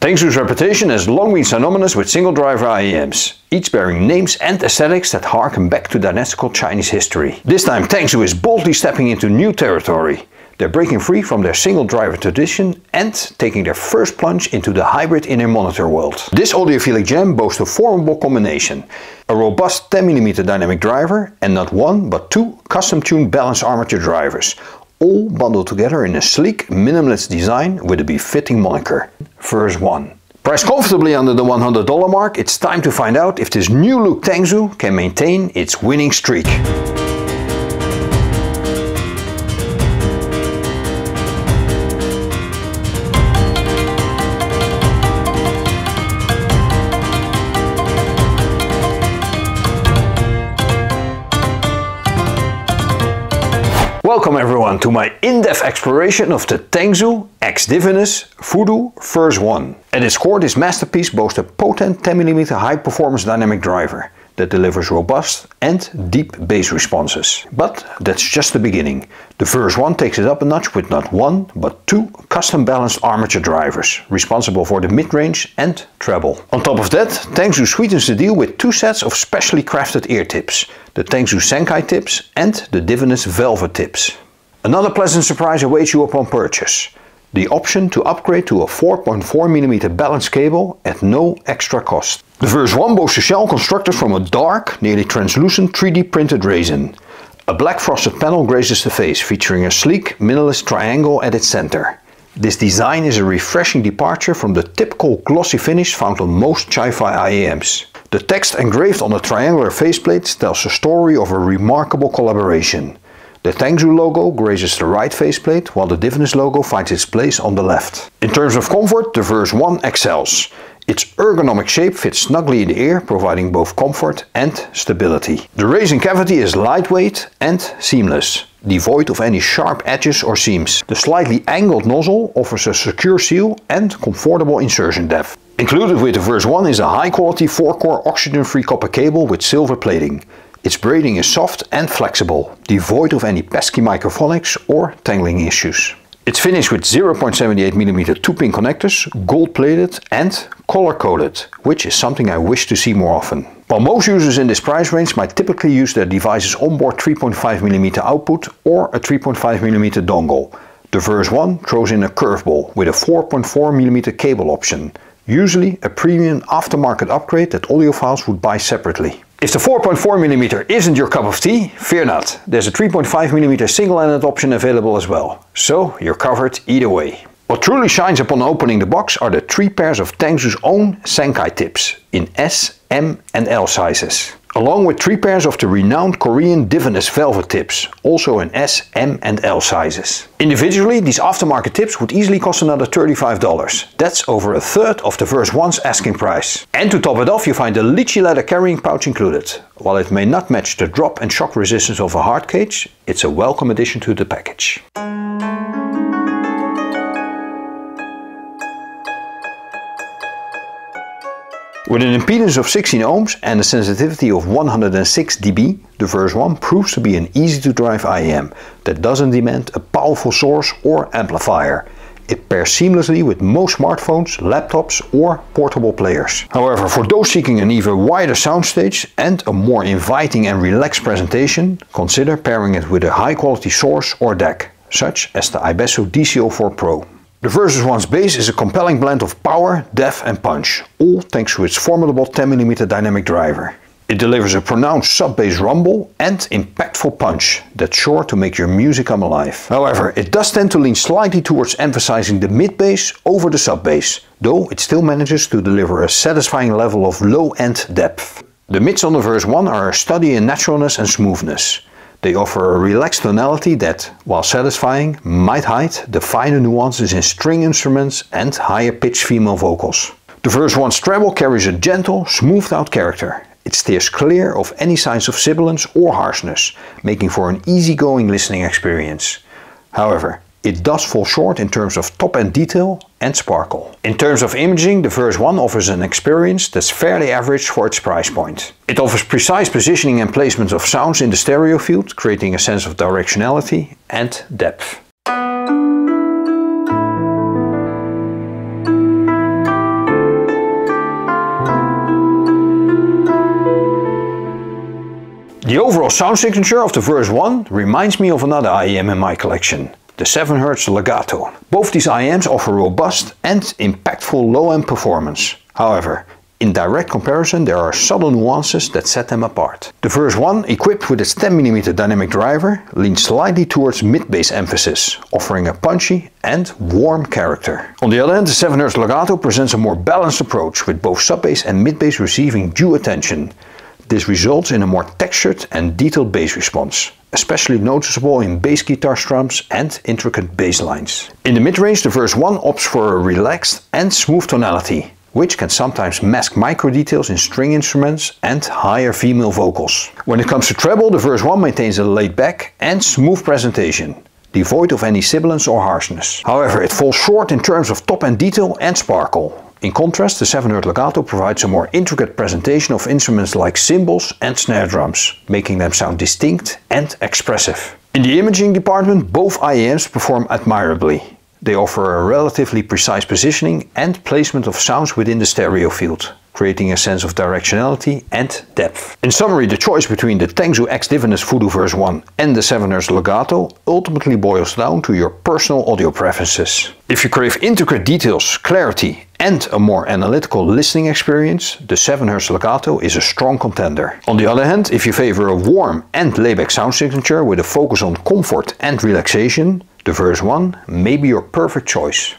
TANGZU's reputation has long been synonymous with single driver IEMs, each bearing names and aesthetics that harken back to dynastic Chinese history. This time TANGZU is boldly stepping into new territory. They're breaking free from their single driver tradition and taking their first plunge into the hybrid in-ear monitor world. This audiophilic gem boasts a formidable combination: a robust 10mm dynamic driver and not one but two custom-tuned balanced armature drivers, all bundled together in a sleek, minimalist design with a befitting moniker, Verse 1. Priced comfortably under the $100 mark, it's time to find out if this new look TANGZU can maintain its winning streak. Welcome everyone to my in-depth exploration of the TANGZU x DIVINUS FUDU Verse 1. At its core, this masterpiece boasts a potent 10mm high-performance dynamic driver that delivers robust and deep bass responses. But that's just the beginning. The Verse 1 takes it up a notch with not one but two custom balanced armature drivers, responsible for the mid-range and treble. On top of that, TANGZU sweetens the deal with two sets of specially crafted ear tips, the TANGZU Senkai tips and the DIVINUS Velvet tips. Another pleasant surprise awaits you upon purchase: the option to upgrade to a 4.4mm balanced cable at no extra cost. The Verse 1 boasts a shell constructed from a dark, nearly translucent 3D printed resin. A black frosted panel grazes the face, featuring a sleek, minimalist triangle at its center. This design is a refreshing departure from the typical glossy finish found on most Chi-Fi IEMs. The text engraved on the triangular faceplate tells the story of a remarkable collaboration. The TANGZU logo grazes the right faceplate, while the DIVINUS logo finds its place on the left. In terms of comfort, the Verse 1 excels. Its ergonomic shape fits snugly in the ear, providing both comfort and stability. The resin cavity is lightweight and seamless, devoid of any sharp edges or seams. The slightly angled nozzle offers a secure seal and comfortable insertion depth. Included with the Verse 1 is a high-quality 4-core oxygen-free copper cable with silver plating. Its braiding is soft and flexible, devoid of any pesky microphonics or tangling issues. It's finished with 0.78mm 2-pin connectors, gold-plated and color-coded, which is something I wish to see more often. While most users in this price range might typically use their device's onboard 3.5mm output or a 3.5mm dongle, the Verse 1 throws in a curveball with a 4.4mm cable option, usually a premium aftermarket upgrade that audiophiles would buy separately. If the 4.4mm isn't your cup of tea, fear not. There's a 3.5mm single-ended option available as well, so you're covered either way. What truly shines upon opening the box are the 3 pairs of TANGZU's own Senkai tips in S, M and L sizes, along with 3 pairs of the renowned Korean DIVINUS Velvet tips, also in S, M and L sizes. Individually, these aftermarket tips would easily cost another $35. That's over a third of the Verse 1's asking price. And to top it off, you find a lychee leather carrying pouch included. While it may not match the drop and shock resistance of a hard cage, it's a welcome addition to the package. With an impedance of 16 ohms and a sensitivity of 106 dB, the Verse 1 proves to be an easy-to-drive IEM that doesn't demand a powerful source or amplifier. It pairs seamlessly with most smartphones, laptops or portable players. However, for those seeking an even wider soundstage and a more inviting and relaxed presentation, consider pairing it with a high-quality source or DAC, such as the Ibesso DC04 Pro. The Verse 1's bass is a compelling blend of power, depth and punch, all thanks to its formidable 10mm dynamic driver. It delivers a pronounced sub-bass rumble and impactful punch that's sure to make your music come alive. However, it does tend to lean slightly towards emphasizing the mid-bass over the sub-bass, though it still manages to deliver a satisfying level of low-end depth. The mids on the Verse 1 are a study in naturalness and smoothness. They offer a relaxed tonality that, while satisfying, might hide the finer nuances in string instruments and higher pitched female vocals. The Verse 1's treble carries a gentle, smoothed out character. It steers clear of any signs of sibilance or harshness, making for an easygoing listening experience. However, it does fall short in terms of top-end detail and sparkle. In terms of imaging, the Verse 1 offers an experience that's fairly average for its price point. It offers precise positioning and placement of sounds in the stereo field, creating a sense of directionality and depth. The overall sound signature of the Verse 1 reminds me of another IEM in my collection, the 7Hz Legato. Both these IEMs offer robust and impactful low-end performance. However, in direct comparison there are subtle nuances that set them apart. The Verse 1, equipped with its 10mm dynamic driver, leans slightly towards mid-bass emphasis, offering a punchy and warm character. On the other hand, the 7Hz Legato presents a more balanced approach, with both sub-bass and mid-bass receiving due attention. This results in a more textured and detailed bass response, especially noticeable in bass guitar strums and intricate bass lines. In the mid-range, the Verse 1 opts for a relaxed and smooth tonality, which can sometimes mask micro details in string instruments and higher female vocals. When it comes to treble, the Verse 1 maintains a laid-back and smooth presentation, devoid of any sibilance or harshness. However, it falls short in terms of top-end detail and sparkle. In contrast, the 7Hz Legato provides a more intricate presentation of instruments like cymbals and snare drums, making them sound distinct and expressive. In the imaging department, both IEMs perform admirably. They offer a relatively precise positioning and placement of sounds within the stereo field, creating a sense of directionality and depth. In summary, the choice between the TANGZU X DIVINUS FUDU Verse 1 and the 7Hz Legato ultimately boils down to your personal audio preferences. If you crave intricate details, clarity and a more analytical listening experience, the 7Hz Legato is a strong contender. On the other hand, if you favor a warm and layback sound signature with a focus on comfort and relaxation, the Verse 1 may be your perfect choice.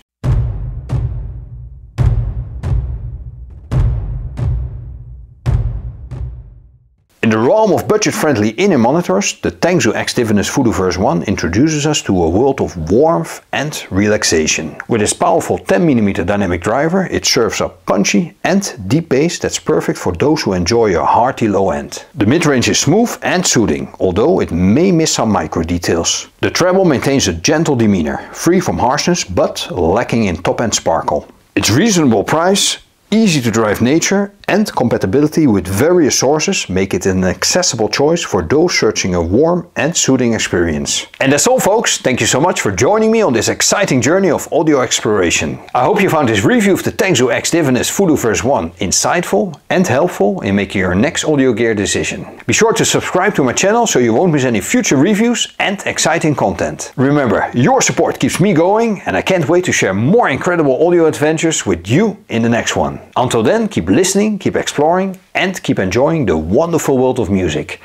In the realm of budget-friendly in-ear monitors, the TANGZU X DIVINUS FUDU Verse 1 introduces us to a world of warmth and relaxation. With its powerful 10mm dynamic driver, it serves up punchy and deep bass that's perfect for those who enjoy a hearty low end. The mid-range is smooth and soothing, although it may miss some micro details. The treble maintains a gentle demeanor, free from harshness but lacking in top-end sparkle. Its reasonable price, easy to drive nature and compatibility with various sources make it an accessible choice for those searching a warm and soothing experience. And that's all, folks. Thank you so much for joining me on this exciting journey of audio exploration. I hope you found this review of the TANGZU X DIVINUS FUDU Verse 1 insightful and helpful in making your next audio gear decision. Be sure to subscribe to my channel so you won't miss any future reviews and exciting content. Remember, your support keeps me going and I can't wait to share more incredible audio adventures with you in the next one. Until then, keep listening, keep exploring and keep enjoying the wonderful world of music.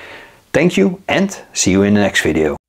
Thank you and see you in the next video.